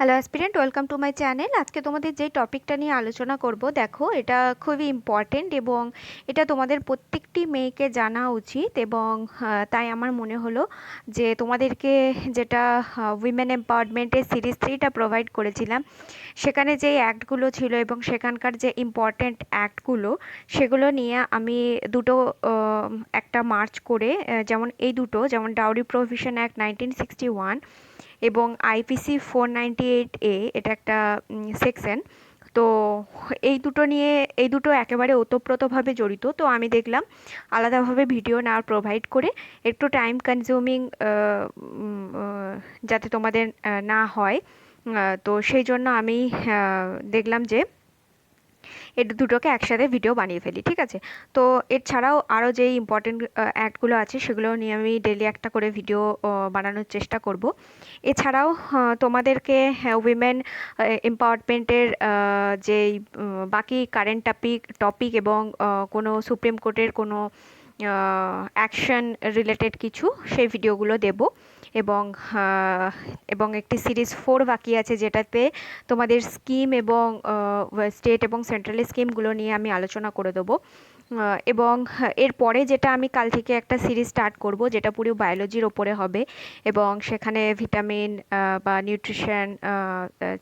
Hello aspirant, welcome to my channel. আজকে তোমাদের যে টপিকটা নিয়ে আলোচনা করব, দেখো এটা খুবই ইম্পর্টেন্ট এবং এটা তোমাদের প্রত্যেকটি মেয়েকে জানা উচিত এবং তাই আমার মনে হলো যে তোমাদেরকে যেটা উইমেন এম্পাওয়ারমেন্টের সিরিজ 3টা প্রোভাইড করেছিলাম, সেখানে যে অ্যাক্টগুলো ছিল এবং সেখানকার যে ইম্পর্টেন্ট অ্যাক্টগুলো, সেগুলো নিয়ে আমি দুটো একটা মার্চ করে, যেমন এই দুটো, যেমন ডাউরি প্রোহিবিশন অ্যাক্ট 1961 এবং আইপিসি 498A, এটা একটা সেকশন। তো এই দুটো একেবারে ওতপ্রোতভাবে জড়িত। তো আমি দেখলাম আলাদাভাবে ভিডিও না প্রোভাইড করে, একটু টাইম কনজিউমিং যাতে তোমাদের না হয়, তো সেই জন্য আমি দেখলাম যে এর দুটোকে একসাথে ভিডিও বানিয়ে ফেলি, ঠিক আছে? তো এছাড়াও আরও যে ইম্পর্টেন্ট অ্যাক্টগুলো আছে সেগুলো নিয়ে আমি ডেলি একটা করে ভিডিও বানানোর চেষ্টা করব। এছাড়াও তোমাদেরকে উইমেন এম্পাওয়ারমেন্টের যেই বাকি কারেন্ট টপিক এবং কোনো সুপ্রিম কোর্টের কোনো অ্যাকশন রিলেটেড কিছু, সেই ভিডিওগুলো দেব। এবং এবং একটি সিরিজ 4 বাকি আছে, যেটাতে তোমাদের স্কিম এবং স্টেট এবং সেন্ট্রালের স্কিমগুলো নিয়ে আমি আলোচনা করে দেবো। এবং এরপরে যেটা আমি কাল থেকে একটা সিরিজ স্টার্ট করব, যেটা পুরো বায়োলজির ওপরে হবে এবং সেখানে ভিটামিন বা নিউট্রিশন,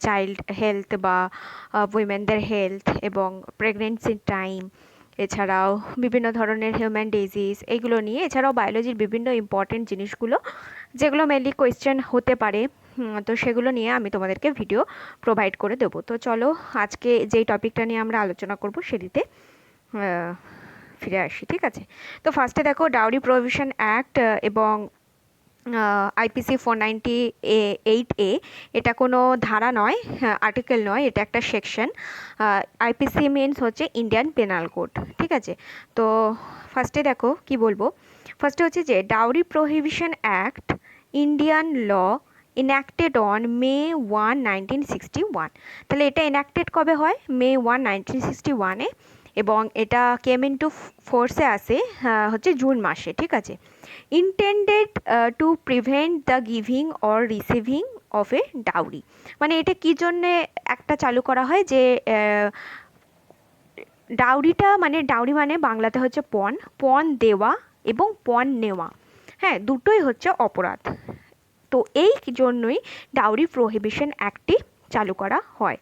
চাইল্ড হেলথ বা উইমেনদের হেলথ এবং প্রেগনেন্সির টাইম, এছাড়াও বিভিন্ন ধরনের হিউম্যান ডিজিজ, এগুলো নিয়ে, এছাড়াও বায়োলজির বিভিন্ন ইম্পর্টেন্ট জিনিসগুলো যেগুলো মেনলি কোয়েশ্চেন হতে পারে, তো সেগুলো নিয়ে আমি তোমাদেরকে ভিডিও প্রোভাইড করে দেবো। তো চলো আজকে যেই টপিকটা নিয়ে আমরা আলোচনা করব সেটিতে ফিরে আসি, ঠিক আছে? তো ফার্স্টে দেখো, ডাউরি প্রোহিবিশন অ্যাক্ট এবং আইপিসি 498A, এটা কোনো ধারা নয়, আর্টিকেল নয়, এটা একটা সেকশন। আইপিসি মিনস হচ্ছে ইন্ডিয়ান পেনাল কোড, ঠিক আছে? তো ফার্স্টে দেখো কি বলবো। ফার্স্টে হচ্ছে যে dowry prohibition act, Indian law, enacted on May 1, 1961। তাহলে এটা ইনঅ্যাক্টেড কবে হয়? মে 1, 1961-এ, এবং এটা কেম ইনটু ফোর্সে আসে হচ্ছে জুন মাসে, ঠিক আছে? Intended to prevent the giving or receiving of A dowry. মানে এটা কী জন্যে একটা চালু করা হয়, যে ডাউরিটা মানে, ডাউরি মানে বাংলাতে হচ্ছে পণ, পণ দেওয়া এবং পণ নেওয়া, হ্যাঁ, দুটোই হচ্ছে অপরাধ। তো এই জন্যই ডাউরি প্রোহিবিশন অ্যাক্টটি চালু করা হয়।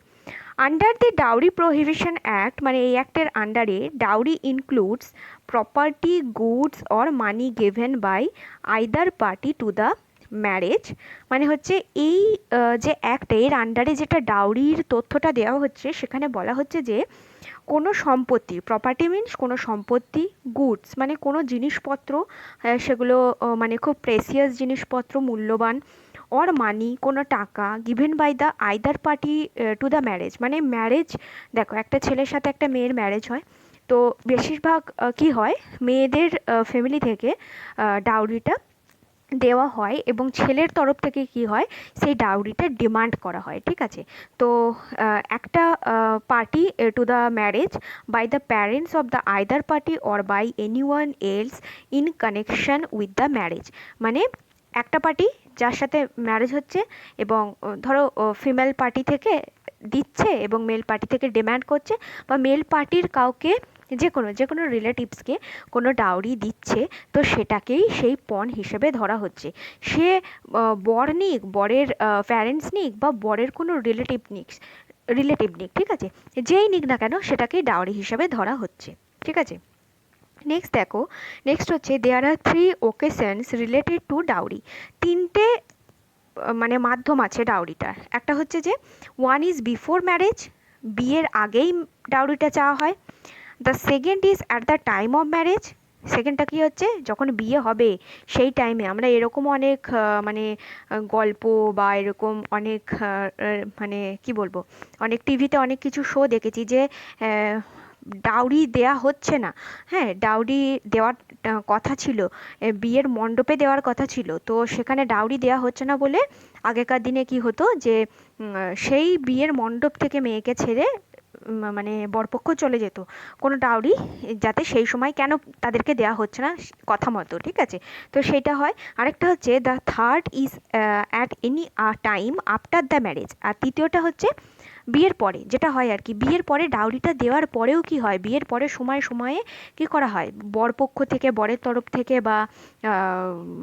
Under the dowry prohibition act, মানে এই অ্যাক্টের আন্ডারে, dowry includes property, goods or money given by either party to the marriage. মানে হচ্ছে এই যে অ্যাক্ট, এর আন্ডারে যেটা ডাউরির তথ্যটা দেওয়া হচ্ছে, সেখানে বলা হচ্ছে যে কোনো সম্পত্তি, প্রপার্টি মিনস কোনো সম্পত্তি, গুডস মানে কোনো জিনিসপত্র, সেগুলো মানে খুব প্রেসিয়াস জিনিসপত্র, মূল্যবান, অর মানি কোনো টাকা, given by the either party to the marriage. মানে ম্যারেজ, দেখো একটা ছেলের সাথে একটা মেয়ের ম্যারেজ হয়, তো বেশিরভাগ কি হয়, মেয়েদের ফ্যামিলি থেকে ডাউরিটা দেওয়া হয় এবং ছেলের তরফ থেকে কি হয়, সেই ডাউরিটা ডিমান্ড করা হয়, ঠিক আছে? তো একটা party to the marriage by the parents of the either party or by anyone else in connection with the marriage. মানে একটা পার্টি যার সাথে ম্যারেজ হচ্ছে, এবং ধরো ফিমেল পার্টি থেকে দিচ্ছে এবং মেল পার্টি থেকে ডিম্যান্ড করছে, বা মেল পার্টির কাউকে, যে কোনো রিলেটিভসকে কোনো ডাউরি দিচ্ছে, তো সেটাকেই সেই পণ হিসেবে ধরা হচ্ছে। সে বর নিক, বরের প্যারেন্টস নিক, বা বরের কোনো রিলেটিভ নিক, ঠিক আছে? যেই নিক না কেন, সেটাকেই ডাউরি হিসেবে ধরা হচ্ছে, ঠিক আছে? নেক্সট হচ্ছে, দেয়ার আর 3 ওকেশনস রিলেটেড টু ডাউরি। তিনটে মানে মাধ্যম আছে ডাউরিটার। একটা হচ্ছে যে, ওয়ান ইজ বিফোর ম্যারেজ, বিয়ের আগেই ডাউরিটা চাওয়া হয়। The second is at the time of marriage, সেকেন্ডটা কী হচ্ছে, যখন বিয়ে হবে সেই টাইমে। আমরা এরকম অনেক মানে গল্প বা এরকম অনেক মানে কি বলবো, অনেক টিভিতে অনেক কিছু শো দেখেছি যে ডাউরি দেয়া হচ্ছে না। হ্যাঁ, ডাউরি দেওয়ার কথা ছিল, বিয়ের মণ্ডপে দেওয়ার কথা ছিল, তো সেখানে ডাউরি দেওয়া হচ্ছে না বলে আগেকার দিনে কি হতো, যে সেই বিয়ের মণ্ডপ থেকে মেয়েকে ছেড়ে মানে বরপক্ষ চলে যেত, কোনো ডাউরি যাতে সেই সময় কেন তাদেরকে দেওয়া হচ্ছে না কথা মতো, ঠিক আছে। তো সেটা হয়। আরেকটা হচ্ছে the third is at any time after the marriage. আর তৃতীয়টা হচ্ছে বিয়ের পরে যেটা হয় আর কি, বিয়ের পরে ডাউরিটা দেওয়ার পরেও কি হয়, বিয়ের পরে সময়ে সময়ে কি করা হয়, বরপক্ষ থেকে, বরের তরফ থেকে বা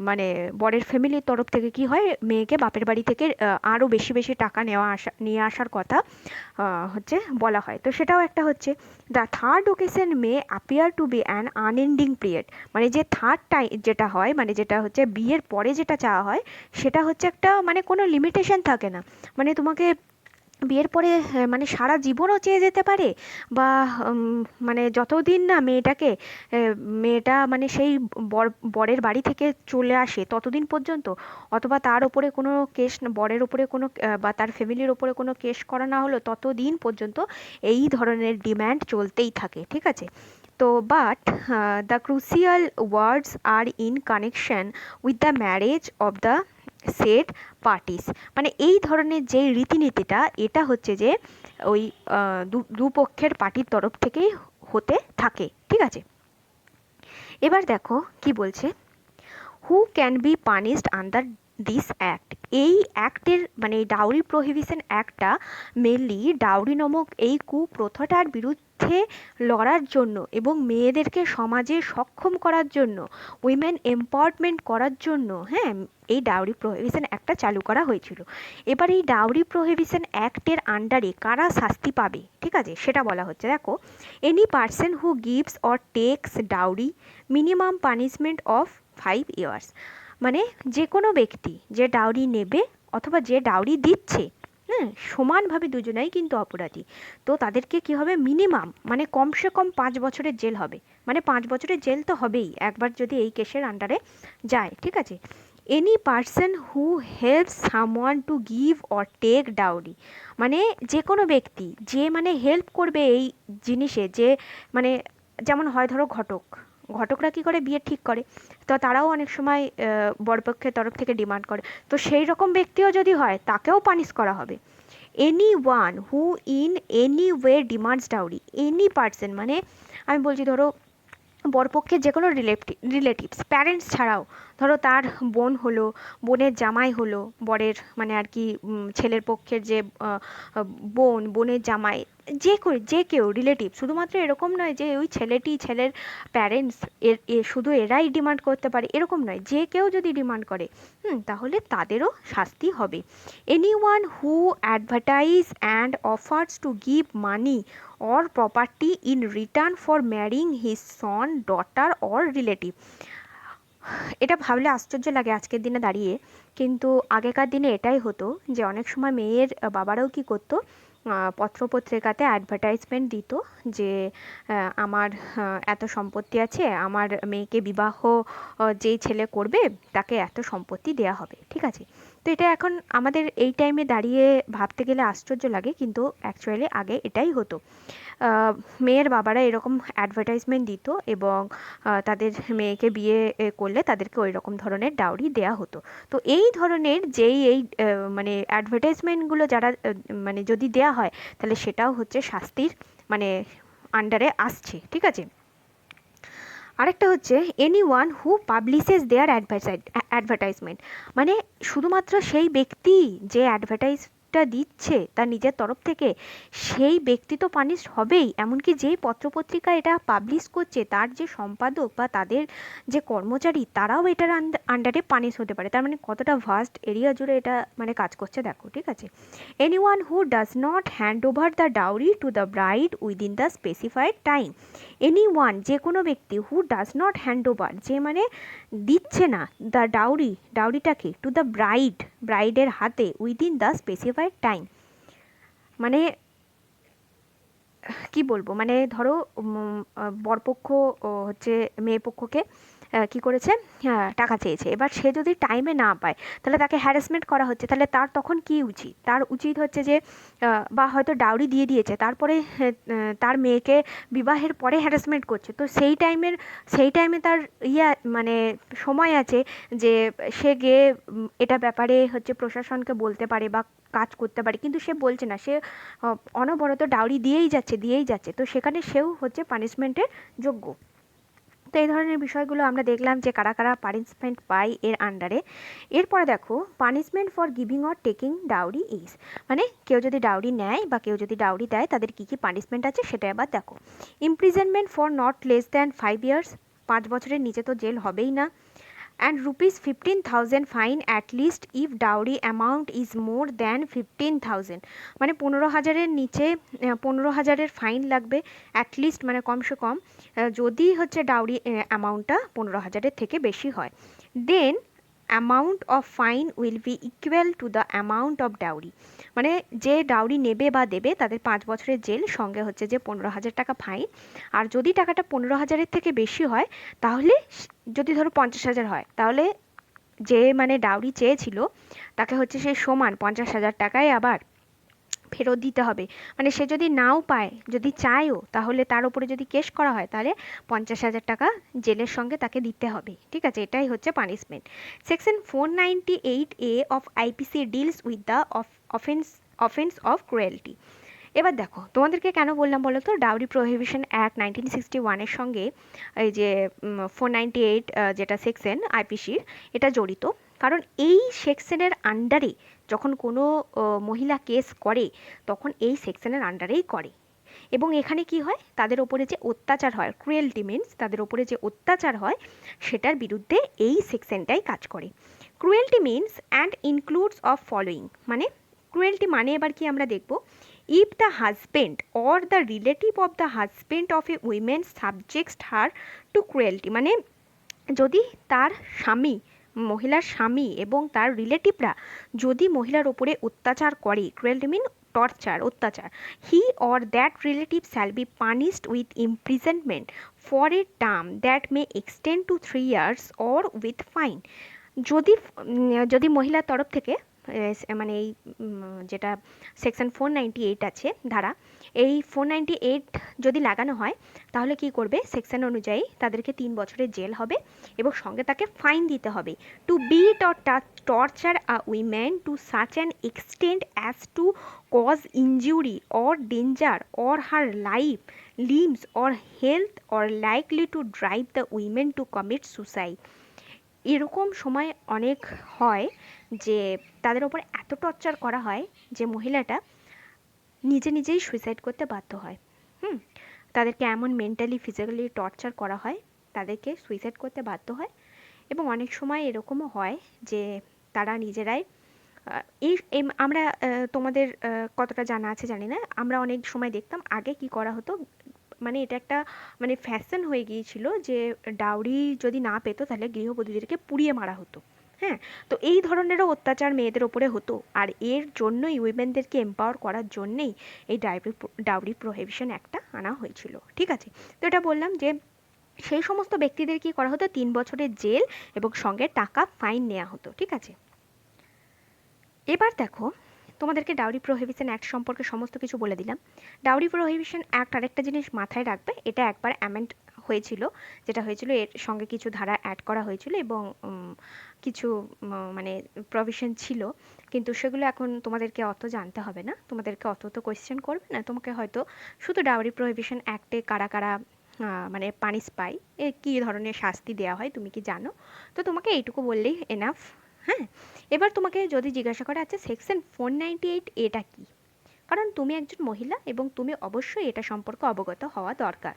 মানে বরের ফ্যামিলির তরফ থেকে কি হয়, মেয়েকে বাপের বাড়ি থেকে আরও বেশি বেশি টাকা নিয়ে আসার কথা হচ্ছে বলা হয়। তো সেটাও একটা হচ্ছে। The third occasion May appear to be an unending period. মানে যে থার্ড টাইম যেটা হয়, মানে যেটা হচ্ছে বিয়ের পরে যেটা চাওয়া হয়, সেটা হচ্ছে একটা মানে কোনো লিমিটেশন থাকে না। মানে তোমাকে বিয়ের পরে মানে সারা জীবনও চেয়ে যেতে পারে, বা মানে যতদিন না মেয়েটা মানে সেই বরের বাড়ি থেকে চলে আসে ততদিন পর্যন্ত, অথবা তার ওপরে কোনো কেস, বরের ওপরে কোনো বা তার ফ্যামিলির ওপরে কোনো কেস করা না হলো ততদিন পর্যন্ত এই ধরনের ডিম্যান্ড চলতেই থাকে, ঠিক আছে। তো but the crucial words are in connection with the marriage of the said parties. মানে এই ধরনের যে রীতিনীতিটা, এটা হচ্ছে যে ওই দুপক্ষের পার্টির তরফ থেকেই হতে থাকে, ঠিক আছে। এবার দেখো কি বলছে, who can be punished under this act. এই অ্যাক্টের মানে ডাউরি প্রহিবিশন অ্যাক্টটা মেনলি ডাউরি নামক এই কুপ্রথাটার বিরুদ্ধে লড়ার জন্য এবং মেয়েদেরকে সমাজে সক্ষম করার জন্য, উইমেন এম্পাওয়ারমেন্ট করার জন্য, হ্যাঁ, এই ডাউরি প্রহিবিশন অ্যাক্টটা চালু করা হয়েছিল। এবার এই ডাউরি প্রহিবিশন অ্যাক্টের আন্ডারে কারা শাস্তি পাবে, ঠিক আছে, সেটা বলা হচ্ছে। দেখো, any person who gives or takes dowry, minimum punishment of 5 years. মানে যে কোনো ব্যক্তি যে ডাউরি নেবে অথবা যে ডাউরি দিচ্ছে, হ্যাঁ, সমানভাবে দুজনেই কিন্তু অপরাধী। তো তাদেরকে কি হবে, মিনিমাম মানে কমসে কম 5 বছরের জেল হবে। মানে 5 বছরের জেল তো হবেই একবার যদি এই কেসের আন্ডারে যায়, ঠিক আছে। Any person who helps someone to give or take dowry. মানে যে কোনো ব্যক্তি যে মানে হেল্প করবে এই জিনিসে, যে মানে যেমন হয় ধরো ঘটকরা কি করে, বিয়ে ঠিক করে, তো তারাও অনেক সময় বরপক্ষের তরফ থেকে ডিমান্ড করে, তো সেই রকম ব্যক্তিও যদি হয় তাকেও পানিশ করা হবে। Any one who in any way demands dowry, any person মানে আমি বলছি ধরো বরপক্ষের যে কোনো রিলেটিভস, প্যারেন্টস ছাড়াও, ধরো তার বোন হলো, বোনের জামাই হলো, বরের মানে আর কি ছেলের পক্ষের যে বোনের জামাই, যে কেউ রিলেটিভ, শুধুমাত্র এরকম নয় যে ওই ছেলের প্যারেন্টস শুধু এরাই ডিমান্ড করতে পারে, এরকম নয়, যে কেউ যদি ডিমান্ড করে তাহলে তাদেরও শাস্তি হবে। Anyone who advertise and offers to give money or property in return for marrying his son, daughter or relative। এটা ভাবলে আশ্চর্য লাগে আজকের দিনে দাঁড়িয়ে, কিন্তু আগেকার দিনে এটাই হতো যে অনেক সময় মেয়ের বাবারাও কি করতো, পত্রপত্রিকাতে অ্যাডভার্টাইজমেন্ট দিত যে আমার এত সম্পত্তি আছে, আমার মেয়েকে বিবাহ যেই ছেলে করবে তাকে এত সম্পত্তি দেয়া হবে, ঠিক আছে। তো এটা এখন আমাদের এই টাইমে দাঁড়িয়ে ভাবতে গেলে আশ্চর্য লাগে, কিন্তু অ্যাকচুয়ালি আগে এটাই হতো। মেয়ের বাবারা এরকম অ্যাডভার্টাইজমেন্ট দিত এবং তাদের মেয়েকে বিয়ে করলে তাদেরকে ওই রকম ধরনের ডাউরি দেয়া হতো। তো এই ধরনের এই মানে অ্যাডভার্টাইজমেন্টগুলো যারা মানে যদি দেয়া হয়, তাহলে সেটাও হচ্ছে শাস্তির মানে আন্ডারে আসছে, ঠিক আছে। আরেকটা হচ্ছে any one who publishes their advertisement. মানে শুধুমাত্র সেই ব্যক্তি যে অ্যাডভার্টাইজটা দিচ্ছে তার নিজের তরফ থেকে, সেই ব্যক্তি তো পানিশ হবেই, এমনকি যেই পত্রপত্রিকা এটা পাবলিশ করছে তার যে সম্পাদক বা তাদের যে কর্মচারী, তারাও এটার আন্ডারে পানিশ হতে পারে। তার মানে কতটা ভাস্ট এরিয়া জুড়ে এটা মানে কাজ করছে দেখো, ঠিক আছে। Anyone who does not hand over the dowry to the bride within the specified time. Anyone যে কোনো ব্যক্তি, who does not hand over যে মানে দিচ্ছে না, দ্য ডাউরিটাকে টু দ্য ব্রাইডের হাতে উইদিন দ্য স্পেসিফাইড টাইম। মানে কি বলবো, মানে ধরো বরপক্ষ হচ্ছে মেয়ে পক্ষকে কি করেছে, টাকা চেয়েছে, এবার সে যদি টাইমে না পায় তাহলে তাকে হ্যারাসমেন্ট করা হচ্ছে, তাহলে তার তখন কি উচিত, তার উচিত হচ্ছে যে বা হয়তো ডাউরি দিয়ে দিয়েছে, তারপরে তার মেয়েকে বিবাহের পরে হ্যারাসমেন্ট করছে, তো সেই টাইমে তার মানে সময় আছে যে সে গিয়ে এটা ব্যাপারে হচ্ছে প্রশাসনকে বলতে পারে বা কাজ করতে পারে, কিন্তু সে বলছে না, সে অনবরত ডাউরি দিয়েই যাচ্ছে, তো সেখানে সেও হচ্ছে পানিশমেন্টের যোগ্য। তো এই ধরনের বিষয়গুলো আমরা দেখলাম যে কারা কারা পানিশমেন্ট পায় এর আন্ডারে। এরপরে দেখো punishment for giving or taking dowry is, মানে কেউ যদি ডাউরি নেয় বা কেউ যদি ডাউরি দেয় তাদের কী কী পানিশমেন্ট আছে সেটা এবার দেখো। Imprisonment for not less than 5 years, 5 বছরের নিচে তো জেল হবেই না। And ₹15,000 fine at least if dowry amount is more than 15,000, মানে 15,000-এর নিচে 15,000-এর ফাইন লাগবে অ্যাটলিস্ট, মানে কমসে কম যদি হচ্ছে ডাউরি অ্যামাউন্টটা 15,000-এর থেকে বেশি হয়। Then amount of fine will be equal to the amount of dowry, মানে যে ডাউরি নেবে বা দেবে তাদের 5 বছরের জেল, সঙ্গে হচ্ছে যে 15,000 টাকা ফাইন। আর যদি টাকাটা 15,000-এর থেকে বেশি হয় তাহলে, যদি ধরো 50,000 হয়, তাহলে যে মানে ডাউরি চেয়েছিল তাকে হচ্ছে সেই সমান 50,000 টাকায় আবার ফেরত দিতে হবে। মানে সে যদি নাও পায়, যদি চায়ও, তাহলে তার উপরে যদি কেস করা হয় তাহলে 50,000 টাকা জেলের সঙ্গে তাকে দিতে হবে। ঠিক আছে, এটাই হচ্ছে punishment. Section 498A of IPC deals with the offence of cruelty. এবার দেখো তোমাদেরকে কেন বললাম বলো তো, ডাউরি প্রোহিবিশন অ্যাক্ট 1961-এর সঙ্গে এই যে 498 যেটা সেকশন আইপিসির, এটা জড়িত। কারণ এই সেকশনের আন্ডারে যখন কোনো মহিলা কেস করে তখন এই সেকশনের আন্ডারেই করে। এবং এখানে কি হয়, তাদের ওপরে যে অত্যাচার হয়, ক্রুয়েলটি মিনস তাদের ওপরে যে অত্যাচার হয়, সেটার বিরুদ্ধে এই সেকশনটাই কাজ করে। Cruelty means and includes of following, মানে ক্রুয়েলটি মানে এবার কি আমরা দেখব, if the husband or the relative of the husband of a woman subjects her to cruelty, মানে যদি তার স্বামী, মহিলার স্বামী এবং তার রিলেটিভরা যদি মহিলার ওপরে অত্যাচার করে, ক্রুয়েলটি মিন টর্চার, অত্যাচার, he or that relative shall be punished with imprisonment for a term that may extend two 3 years or with fine. যদি মহিলার তরফ থেকে মানে এই যেটা সেকশন 498 আছে ধারা, এই 498 যদি লাগানো হয় তাহলে কি করবে, সেকশন অনুযায়ী তাদেরকে 3 বছরের জেল হবে এবং সঙ্গে তাকে ফাইন দিতে হবে। To beat or torture a women to such an extent as to cause injury or danger or her life, limbs or health or likely to drive the women to commit suicide. এরকম সময় অনেক হয় যে তাদের ওপর এত torture করা হয় যে মহিলাটা নিজেই সুইসাইড করতে বাধ্য হয়। তাদেরকে এমন মেন্টালি ফিজিক্যালি টর্চার করা হয়, তাদেরকে সুইসাইড করতে বাধ্য হয়। এবং অনেক সময় এরকমও হয় যে তারা নিজেরাই আমরা তোমাদের কতটা জানা আছে জানি না, আমরা অনেক সময় দেখতাম আগে কি করা হতো, মানে এটা একটা মানে ফ্যাশন হয়ে গিয়েছিল যে ডাউরি যদি না পেতো তাহলে গৃহবধূদেরকে পুড়িয়ে মারা হতো। হ্যাঁ, তো এই ধরনেরও অত্যাচার মেয়েদের ওপরে হতো, আর এর জন্যই উইমেনদেরকে এম্পাওয়ার করার জন্যেই এই ডাউরি প্রোহিবিশন অ্যাক্টটা আনা হয়েছিল। ঠিক আছে, তো এটা বললাম যে সেই সমস্ত ব্যক্তিদের কি করা হতো, 3 বছরের জেল এবং সঙ্গে টাকা ফাইন নেওয়া হতো। ঠিক আছে, এবার দেখো তোমাদেরকে ডাউরি প্রোহিবিশন অ্যাক্ট সম্পর্কে সমস্ত কিছু বলে দিলাম। ডাউরি প্রোহিবিশন অ্যাক্ট আরেকটা জিনিস মাথায় রাখবে, এটা একবার অ্যামেন্ড হয়েছিল, যেটা হয়েছিল এর সঙ্গে কিছু ধারা অ্যাড করা হয়েছিল এবং কিছু মানে প্রভিশন ছিল, কিন্তু সেগুলো এখন তোমাদেরকে অত জানতে হবে না, তোমাদেরকে অত তো কোয়েশ্চেন করবে না, তোমাকে হয়তো শুধু ডাউরি প্রোহিবিশন অ্যাক্টে কারা কারা মানে পানিশ পায়, কী ধরনের শাস্তি দেওয়া হয় তুমি কি জানো, তো তোমাকে এইটুকু বললেই এনাফ। হ্যাঁ, এবার তোমাকে যদি জিজ্ঞাসা করে আচ্ছা সেকশন 498 এটা কি, কারণ তুমি একজন মহিলা এবং তুমি অবশ্যই এটা সম্পর্কে অবগত হওয়া দরকার।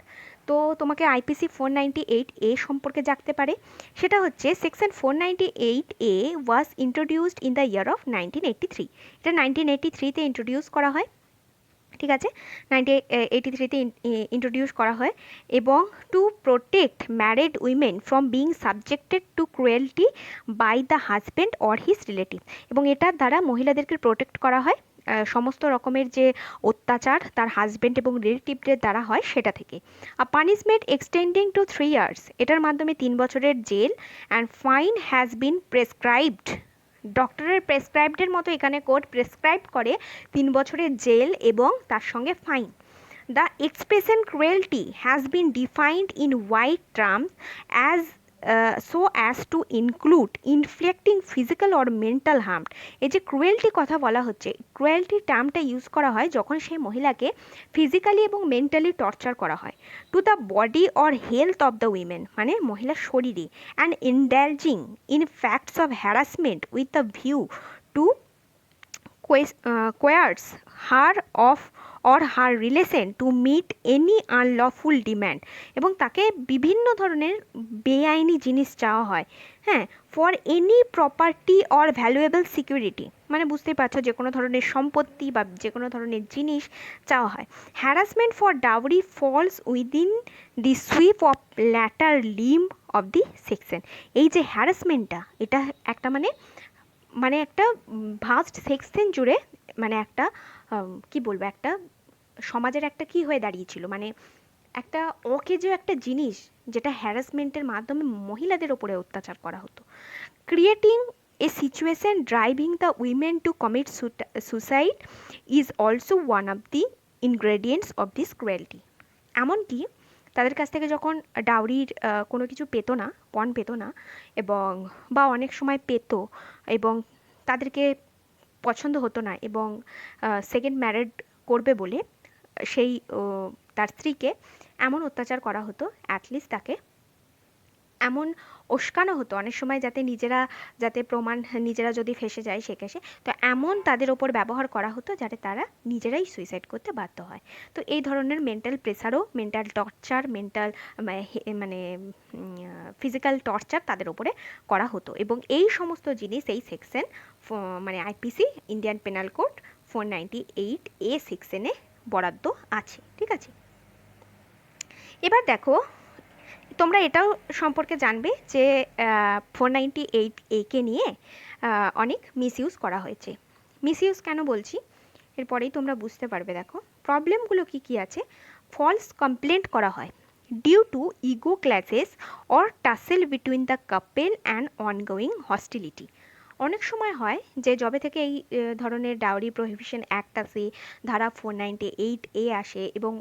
তো তোমাকে আইপিসি 498A সম্পর্কে জানতে পারে, সেটা হচ্ছে section 498A was introduced in the year of 1983, এটা 1983-তে ইন্ট্রোডিউস করা হয়। ঠিক আছে, 1983-তে ইন্ট্রোডিউস করা হয় এবং to protect married women from being subjected to cruelty by the husband or his relative, এবং এটার দ্বারা মহিলাদেরকে প্রোটেক্ট করা হয় সমস্ত রকমের যে অত্যাচার তার হাজব্যান্ড এবং রিলেটিভদের দ্বারা হয় সেটা থেকে। A punishment extending to 3 years, এটার মাধ্যমে 3 বছরের জেল and fine has been prescribed, ডক্টরের প্রেসক্রাইবডের মতো এখানে কোর্ট প্রেসক্রাইব করে 3 বছরের জেল এবং তার সঙ্গে fine. The expression cruelty has been defined in wide terms as so as to include inflicting physical or mental harm. এই যে ক্রুয়েলটি কথা বলা হচ্ছে, ক্রুয়েলটি টার্মটা ইউজ করা হয় যখন সেই মহিলাকে ফিজিক্যালি এবং মেন্টালি টর্চার করা হয় to the body or health of the women, মানে মহিলার শরীরে, and indulging in facts of harassment with the view to coerce her of or her relation to meet any unlawful demand, এবং তাকে বিভিন্ন ধরনের বেআইনি জিনিস চাওয়া হয়, হ্যাঁ, for any property or valuable security, মানে বুঝতেই পারছো যে কোনো ধরনের সম্পত্তি বা যে কোনো ধরনের জিনিস চাওয়া হয়। Harassment for dowry falls within the sweep of latter limb of the section. এই যে হ্যারাসমেন্টটা, এটা একটা মানে মানে একটা ভাস্ট সেকশন জুড়ে, মানে একটা কি বলবো, একটা সমাজের একটা কি হয়ে দাঁড়িয়েছিল, মানে একটা অকেজো একটা জিনিস যেটা হ্যারাসমেন্টের মাধ্যমে মহিলাদের ওপরে অত্যাচার করা হতো। Creating a situation driving the women to commit suicide is also one of the ingredients of this cruelty. এমনকি তাদের কাছ থেকে যখন ডাউরির কোনো কিছু পেতো না, পণ পেতো না, এবং বা অনেক সময় পেতো এবং তাদেরকে পছন্দ হতো না, এবং সেকেন্ড ম্যারেড করবে বলে সেই তার স্ত্রীকে এমন অত্যাচার করা হতো, অ্যাটলিস্ট তাকে এমন উস্কানো হতো অনেক সময়, যাতে নিজেরা, যাতে প্রমাণ নিজেরা যদি ফেঁসে যায় সে কেসে, তো এমন তাদের ওপর ব্যবহার করা হতো যাতে তারা নিজেরাই সুইসাইড করতে বাধ্য হয়। তো এই ধরনের মেন্টাল প্রেসারও, মেন্টাল টর্চার, মেন্টাল মানে ফিজিক্যাল টর্চার তাদের ওপরে করা হতো, এবং এই সমস্ত জিনিস এই সেকশন মানে IPC Indian Penal code 498A সেকশনে বরাদ্দ আছে, ঠিক আছে। এবার দেখো, তোমরা এটাও সম্পর্কে জানবে যে 498A নিয়ে অনেক মিসইউজ করা হয়েছে। মিসইউজ কেন বলছি এরপরেই তোমরা বুঝতে পারবে। দেখো প্রবলেমগুলো কি কি আছে। ফলস কমপ্লেন্ট করা হয় due to ego clashes or tussle between the couple and ongoing hostility. অনেক সময় হয় যে যবে থেকে এই ধরনের ডাউরি প্রহিবিশন অ্যাক্ট আসে, ধারা 498A আসে, এবং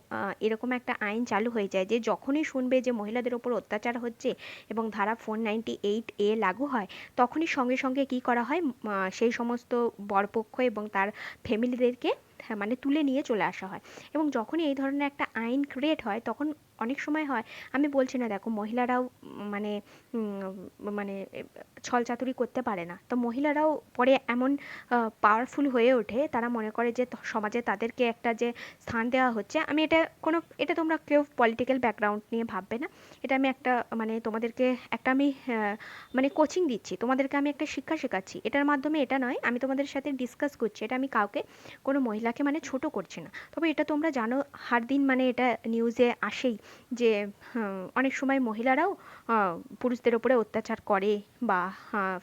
এরকম একটা আইন চালু হয়ে যায় যে যখনই শুনবে যে মহিলাদের ওপর অত্যাচার হচ্ছে এবং ধারা 498A লাগু হয়, তখনই সঙ্গে সঙ্গে কী করা হয়, সেই সমস্ত বরপক্ষ এবং তার ফ্যামিলিদেরকে মানে তুলে নিয়ে চলে আসা হয়। এবং যখনই এই ধরনের একটা আইন ক্রিয়েট হয়, তখন অনেক সময় হয়, আমি বলছি না, দেখো মহিলারাও মানে মানে ছলচাতুরি করতে পারে না, তো মহিলারাও পরে এমন পাওয়ারফুল হয়ে ওঠে, তারা মনে করে যে সমাজে তাদেরকে একটা যে স্থান দেওয়া হচ্ছে। আমি এটা কোনো, এটা তোমরা কেউ পলিটিক্যাল ব্যাকগ্রাউন্ড নিয়ে ভাববে না, এটা আমি একটা মানে তোমাদেরকে একটা আমি মানে কোচিং দিচ্ছি, তোমাদেরকে আমি একটা শিক্ষা শেখাচ্ছি, এটার মাধ্যমে এটা নয়, আমি তোমাদের সাথে ডিসকাস করছি, এটা আমি কাউকে কোনো মহিলাকে মানে ছোট করছি না। তবে এটা তোমরা জানো, হার দিন মানে এটা নিউজে আসেই যে অনেক সময় মহিলারাও পুরুষদের ওপরে অত্যাচার করে, বা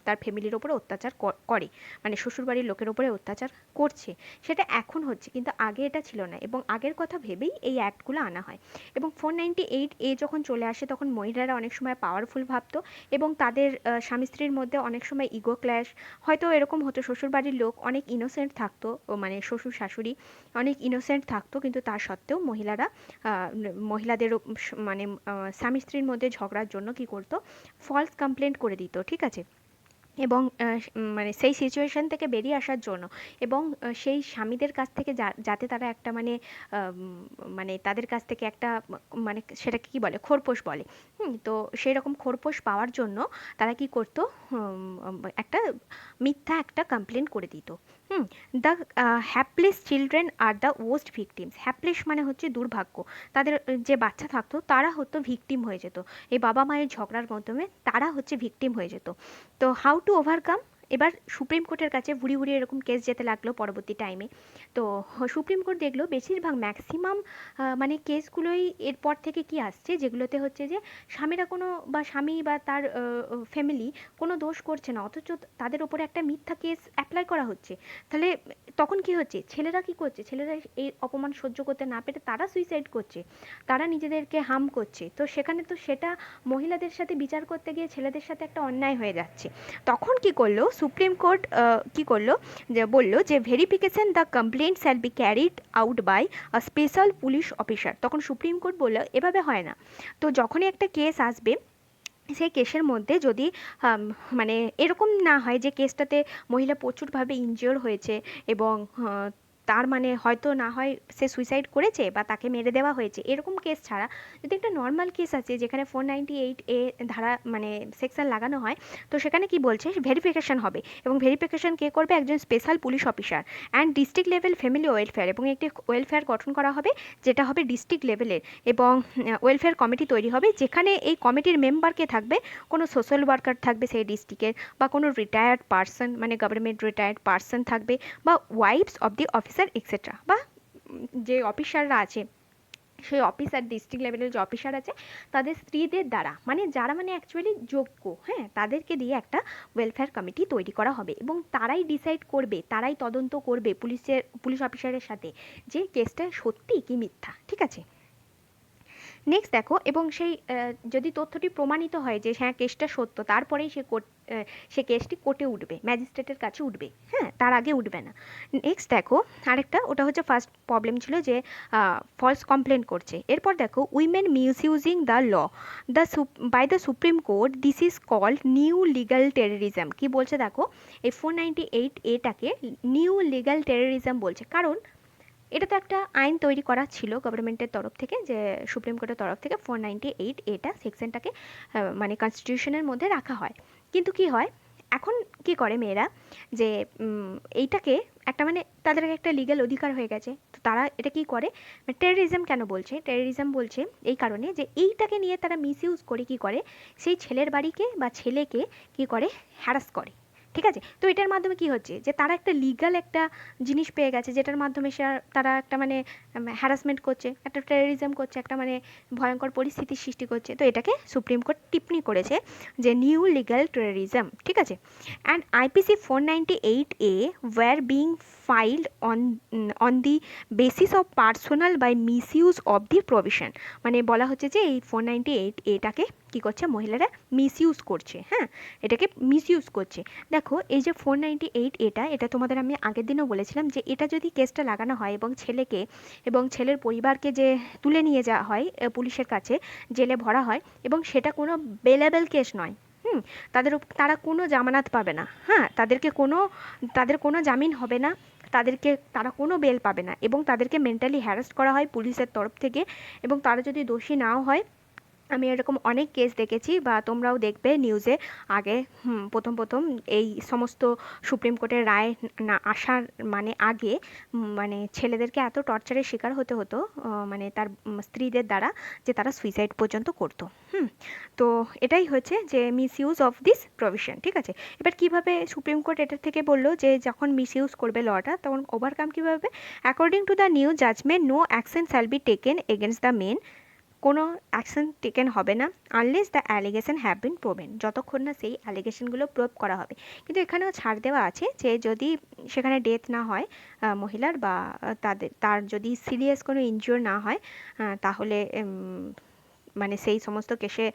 তার ফ্যামিলির ওপরে অত্যাচার করে, মানে শ্বশুরবাড়ির লোকের ওপরে অত্যাচার করছে। সেটা এখন হচ্ছে, কিন্তু আগে এটা ছিল না, এবং আগের কথা ভেবেই এই অ্যাক্টগুলো আনা হয়। এবং 498A যখন চলে আসে, তখন মহিলারা অনেক সময় পাওয়ারফুল ভাবতো, এবং তাদের স্বামী স্ত্রীর মধ্যে অনেক সময় ইগো ক্ল্যাশ হয়তো এরকম হতো, শ্বশুরবাড়ির লোক অনেক ইনোসেন্ট থাকতো, মানে শ্বশুর শাশুড়ি অনেক ইনোসেন্ট থাকতো, কিন্তু তা সত্ত্বেও মহিলারা মহিলাদের মানে স্বামী স্ত্রীর মধ্যে ঝগড়ার জন্য কি করতো, ফলস কমপ্লেন্ট করে দিত, ঠিক আছে। এবং মানে সেই সিচুয়েশন থেকে বেরিয়ে আসার জন্য, এবং সেই স্বামীদের কাছ থেকে যাতে তারা একটা মানে মানে তাদের কাছ থেকে একটা মানে সেটাকে কী বলে, খোরপোশ বলে, তো সেই রকম খোরপোশ পাওয়ার জন্য তারা কি করতো, একটা মিথ্যা একটা কমপ্লেন করে দিত। The hapless children are the worst victims. Hapless মানে হচ্ছে দুর্ভাগ্য, তাদের যে বাচ্চা থাকতো তারা হতো ভিকটিম হয়ে যেত, এই বাবা মায়ের ঝগড়ার মাধ্যমে তারা হচ্ছে ভিকটিম হয়ে যেত। তো হাউ টু ওভারকাম, এবার সুপ্রিম কোর্টের কাছে ভুড়ি ভুড়ি এরকম কেস যেতে লাগলো পরবর্তী টাইমে। তো সুপ্রিম কোর্ট দেখলো বেশিরভাগ ম্যাক্সিমাম মানে কেসগুলোই এরপর থেকে কি আসছে, যেগুলোতে হচ্ছে যে স্বামীরা কোনো, বা স্বামী বা তার ফ্যামিলি কোনো দোষ করছে না, অথচ তাদের ওপরে একটা মিথ্যা কেস অ্যাপ্লাই করা হচ্ছে। তাহলে তখন কি হচ্ছে, ছেলেরা কি করছে, ছেলেরা এই অপমান সহ্য করতে না পেরে তারা সুইসাইড করছে, তারা নিজেদেরকে হার্ম করছে। তো সেখানে তো সেটা মহিলাদের সাথে বিচার করতে গিয়ে ছেলেদের সাথে একটা অন্যায় হয়ে যাচ্ছে। তখন কি করলো সুপ্রিম কোর্ট, কি করলো, যে বলল যে verification the complaint shall be carried out by a special police officer. তখন সুপ্রিম কোর্ট বলল এভাবে হয় না, তো যখনই একটা কেস আসবে সেই কেসের মধ্যে যদি আম, মানে এরকম না হয় যে কেসটাতে মহিলা প্রচুরভাবে ইনজিওর হয়েছে এবং তার মানে হয়তো না হয় সে সুইসাইড করেছে বা তাকে মেরে দেওয়া হয়েছে, এরকম কেস ছাড়া যদি একটা নর্মাল কেস আছে যেখানে 498A ধারা মানে সেকশন লাগানো হয়, তো সেখানে কি বলছে, ভেরিফিকেশন হবে এবং ভেরিফিকেশন কে করবে, একজন special police officer and district level family welfare, এবং একটি ওয়েলফেয়ার গঠন করা হবে যেটা হবে ডিস্ট্রিক্ট লেভেলের, এবং ওয়েলফেয়ার কমিটি তৈরি হবে যেখানে এই কমিটির মেম্বারকে থাকবে কোনো সোশ্যাল ওয়ার্কার থাকবে সেই ডিস্ট্রিক্টের, বা কোনো রিটায়ার্ড পার্সন মানে গভর্নমেন্ট রিটায়ার্ড পার্সন থাকবে, বা wife's of the officer etcetera, বা যে অফিসাররা আছে সেই অফিসার ডিস্ট্রিক্ট লেভেলের যে অফিসার আছে তাদের স্ত্রীদের দ্বারা, মানে যারা মানে অ্যাকচুয়ালি যোগ্য, হ্যাঁ, তাদেরকে দিয়ে একটা ওয়েলফেয়ার কমিটি তৈরি করা হবে এবং তারাই ডিসাইড করবে, তারাই তদন্ত করবে পুলিশ অফিসারের সাথে যে কেসটা সত্যি কি মিথ্যা, ঠিক আছে। নেক্সট দেখো, এবং সেই যদি তথ্যটি প্রমাণিত হয় যে হ্যাঁ কেসটা সত্য, তারপরেই সে কেসটি কোর্টে উঠবে, ম্যাজিস্ট্রেটের কাছে উঠবে, হ্যাঁ, তার আগে উঠবে না। নেক্সট দেখো আরেকটা, ওটা হচ্ছে ফার্স্ট প্রবলেম ছিল যে ফলস কমপ্লেন করছে। এরপর দেখো, women misusing the law by the Supreme Court, this is called new legal terrorism. কি বলছে দেখো, এই 498A নিউ লিগাল টেররিজম বলছে, কারণ এটা তো একটা আইন তৈরি করা ছিল গভর্নমেন্টের তরফ থেকে, যে সুপ্রিম কোর্টের তরফ থেকে 498A সেকশনটাকে মানে কনস্টিটিউশনের মধ্যে রাখা হয়। কিন্তু কি হয়, এখন কি করে মেয়েরা যে এইটাকে একটা মানে তাদের একটা লিগ্যাল অধিকার হয়ে গেছে, তো তারা এটা কি করে, টেররিজম কেন বলছে, টেররিজম বলছে এই কারণে যে এইটাকে নিয়ে তারা মিসইউজ করে কি করে, সেই ছেলের বাড়িকে বা ছেলেকে কি করে, হ্যারাস করে, ঠিক আছে। তো এটার মাধ্যমে কি হচ্ছে যে তারা একটা লিগ্যাল একটা জিনিস পেয়ে গেছে, যেটার মাধ্যমে তারা একটা মানে হ্যারাসমেন্ট করছে, একটা টেররিজম করছে, একটা মানে ভয়ঙ্কর পরিস্থিতির সৃষ্টি করছে। তো এটাকে সুপ্রিম কোর্ট টিপ্পনি করেছে যে নিউ লিগ্যাল টেররিজম, ঠিক আছে। And IPC 498A were being filed on the basis of personal by misuse of the provision, মানে বলা হচ্ছে যে এই 498A কি করছে, মহিলারা মিসইউজ করছে, হ্যাঁ, এটাকে মিসইউজ করছে। দেখো এই যে 498A এটা তোমাদের আমি আগের দিনও বলেছিলাম যে এটা যদি কেসটা লাগানো হয় এবং ছেলেকে এবং ছেলের পরিবারকে যে তুলে নিয়ে যাওয়া হয় পুলিশের কাছে, জেলে ভরা হয়, এবং সেটা কোনো বেলেবল কেস নয়, তারা কোনো জামানত পাবে না, হ্যাঁ, তাদের কোনো জামিন হবে না, তারা কোনো বেল পাবে না, এবং তাদেরকে মেন্টালি হ্যারাস্ট করা হয় পুলিশের তরফ থেকে, এবং তারা যদি দোষী নাও হয়, আমি এরকম অনেক কেস দেখেছি বা তোমরাও দেখবে নিউজে আগে, প্রথম এই সমস্ত সুপ্রিম কোর্টের রায় না আসার মানে আগে মানে ছেলেদেরকে এত টর্চারের শিকার হতে হতো মানে তার স্ত্রীদের দ্বারা, যে তারা সুইসাইড পর্যন্ত করতো। তো এটাই হচ্ছে যে মিসইউজ অফ দিস প্রভিশন, ঠিক আছে। এবার কিভাবে সুপ্রিম কোর্ট এটা থেকে বললো যে যখন মিসইউজ করবে লটা, তখন ওভারকাম কীভাবে, according to the new judgment no action shall be taken against the men, কোনো অ্যাকশন টেকেন হবে না unless the allegation have been proven, যতক্ষণ না সেই অ্যালিগেশনগুলো প্রুভ করা হবে। কিন্তু এখানেও ছাড় দেওয়া আছে যে যদি সেখানে ডেথ না হয় মহিলার, বা তার যদি সিরিয়াস কোনো ইনজিওর না হয়, তাহলে মানে সেই সমস্ত কেসে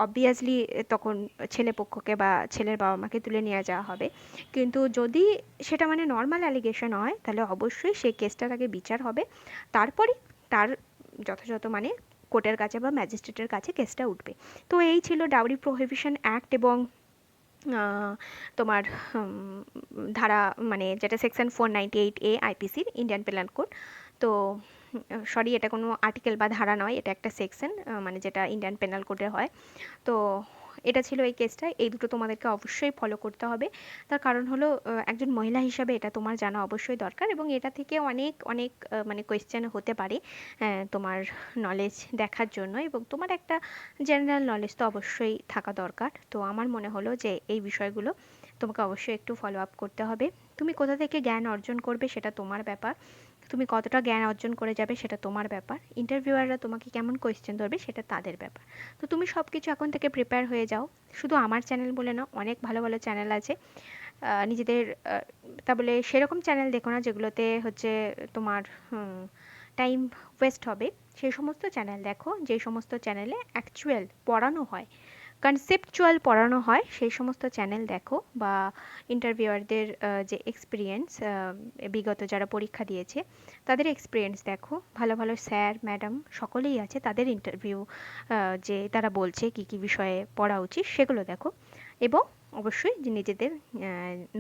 অবভিয়াসলি তখন ছেলে পক্ষকে বা ছেলের বাবা মাকে তুলে নিয়ে যাওয়া হবে। কিন্তু যদি সেটা মানে নর্মাল অ্যালিগেশন হয়, তাহলে অবশ্যই সেই কেসটার আগে বিচার হবে, তারপরে তার যথাযথ মানে কোর্টের কাছে বা ম্যাজিস্ট্রেটের কাছে কেসটা উঠবে। তো এই ছিল ডাউরি প্রোহিবিশন অ্যাক্ট এবং তোমার ধারা মানে যেটা সেকশন 498A IPCর ইন্ডিয়ান পেনাল কোড। তো সরি, এটা কোনো আর্টিকেল বা ধারা নয়, এটা একটা সেকশন মানে যেটা ইন্ডিয়ান পেনাল কোডে হয়। তো এটা ছিল এই কেসটা, এই দুটো তোমাদেরকে অবশ্যই ফলো করতে হবে। তার কারণ হলো একজন মহিলা হিসাবে এটা তোমার জানা অবশ্যই দরকার, এবং এটা থেকে অনেক অনেক মানে কোয়েশ্চেন হতে পারে তোমার নলেজ দেখার জন্য, এবং তোমার একটা জেনারেল নলেজ তো অবশ্যই থাকা দরকার। তো আমার মনে হলো যে এই বিষয়গুলো তোমাকে অবশ্যই একটু ফলো আপ করতে হবে। তুমি কোথা থেকে জ্ঞান অর্জন করবে সেটা তোমার ব্যাপার, তুমি কতটা জ্ঞান অর্জন করে যাবে সেটা তোমার ব্যাপার, ইন্টারভিউয়াররা তোমাকে কেমন কোয়েশ্চেন ধরবে সেটা তাদের ব্যাপার। তো তুমি সব কিছু এখন থেকে প্রিপেয়ার হয়ে যাও। শুধু আমার চ্যানেল বলে না, অনেক ভালো ভালো চ্যানেল আছে, নিজেদের তা বলে সেরকম চ্যানেল দেখো না যেগুলোতে হচ্ছে তোমার টাইম ওয়েস্ট হবে, সেই সমস্ত চ্যানেল দেখো যে সমস্ত চ্যানেলে অ্যাকচুয়াল পড়ানো হয়, কনসেপচুয়াল পড়ানো হয় সেই সমস্ত চ্যানেল দেখো, বা ইন্টারভিউয়ারদের যে এক্সপিরিয়েন্স, বিগত যারা পরীক্ষা দিয়েছে তাদের এক্সপিরিয়েন্স দেখো, ভালো ভালো স্যার ম্যাডাম সকলেই আছে, তাদের ইন্টারভিউ যে তারা বলছে কি কি বিষয়ে পড়া উচিত সেগুলো দেখো, এবং অবশ্যই যে নিজেদের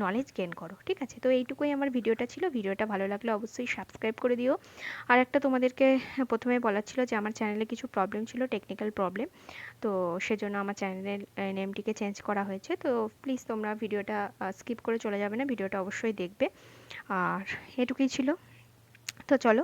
নলেজ গেন করো। ঠিক আছে, তো এইটুকুই আমার ভিডিওটা ছিল। ভিডিওটা ভালো লাগলে অবশ্যই সাবস্ক্রাইব করে দিও। আর একটা তোমাদেরকে প্রথমে বলার ছিল যে আমার চ্যানেলে কিছু প্রবলেম ছিল, টেকনিক্যাল প্রবলেম, তো সেজন্য আমার চ্যানেলের নেমটিকে চেঞ্জ করা হয়েছে। তো প্লিজ তোমরা ভিডিওটা স্কিপ করে চলে যাবে না, ভিডিওটা অবশ্যই দেখবে। আর এটুকুই ছিল। তো চলো,